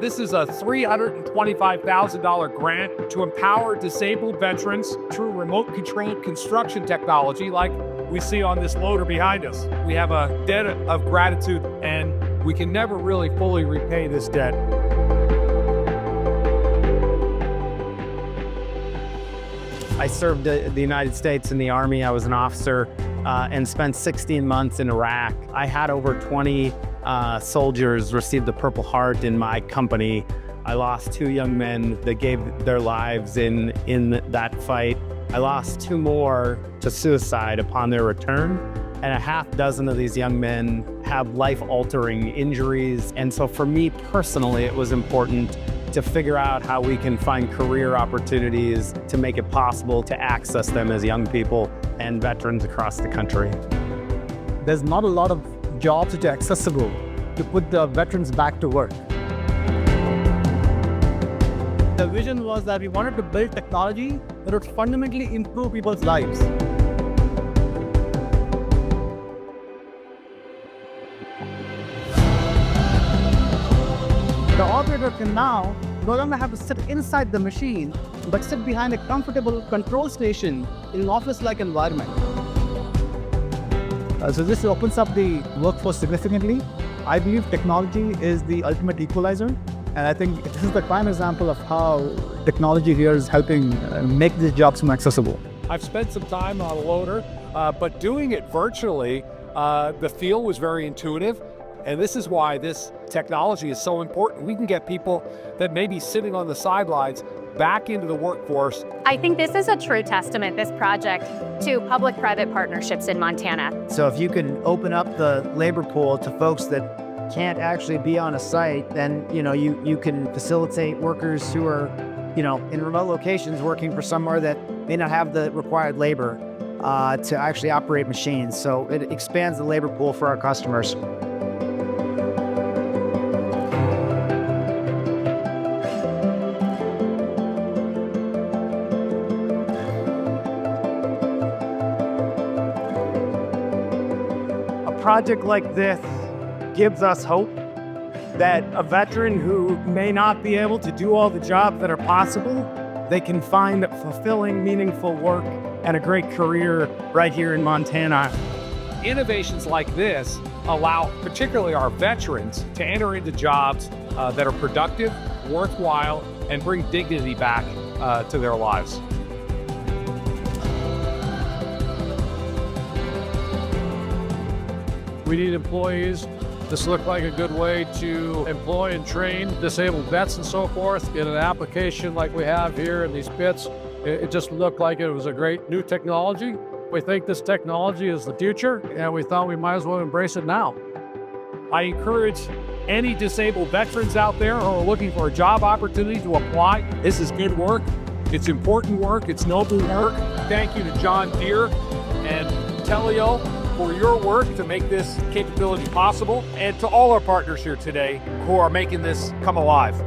This is a $325,000 grant to empower disabled veterans through remote-controlled construction technology like we see on this loader behind us. We have a debt of gratitude, and we can never really fully repay this debt. I served the United States in the Army. I was an officer and spent 16 months in Iraq. I had over 20 soldiers receive the Purple Heart in my company. I lost 2 young men that gave their lives in that fight. I lost 2 more to suicide upon their return. And a half dozen of these young men have life-altering injuries. And so for me personally, it was important to figure out how we can find career opportunities to make it possible to access them as young people and veterans across the country. There's not a lot of jobs which are accessible to put the veterans back to work. The vision was that we wanted to build technology that would fundamentally improve people's lives. The operator can now no longer have to sit inside the machine, but sit behind a comfortable control station in an office-like environment. So this opens up the workforce significantly. I believe technology is the ultimate equalizer, and I think this is the prime example of how technology here is helping make these jobs more accessible. I've spent some time on a loader, but doing it virtually, the feel was very intuitive. And this is why this technology is so important. We can get people that may be sitting on the sidelines back into the workforce. I think this is a true testament, this project, to public-private partnerships in Montana. So if you can open up the labor pool to folks that can't actually be on a site, then you can facilitate workers who are in remote locations working for somewhere that may not have the required labor to actually operate machines. So it expands the labor pool for our customers. A project like this gives us hope that a veteran who may not be able to do all the jobs that are possible, they can find fulfilling, meaningful work and a great career right here in Montana. Innovations like this allow particularly our veterans to enter into jobs that are productive, worthwhile, and bring dignity back to their lives. We need employees. This looked like a good way to employ and train disabled vets and so forth in an application like we have here in these pits. It just looked like it was a great new technology. We think this technology is the future, and we thought we might as well embrace it now. I encourage any disabled veterans out there who are looking for a job opportunity to apply. This is good work. It's important work. It's noble work. Thank you to John Deere and Teleo for your work to make this capability possible, and to all our partners here today who are making this come alive.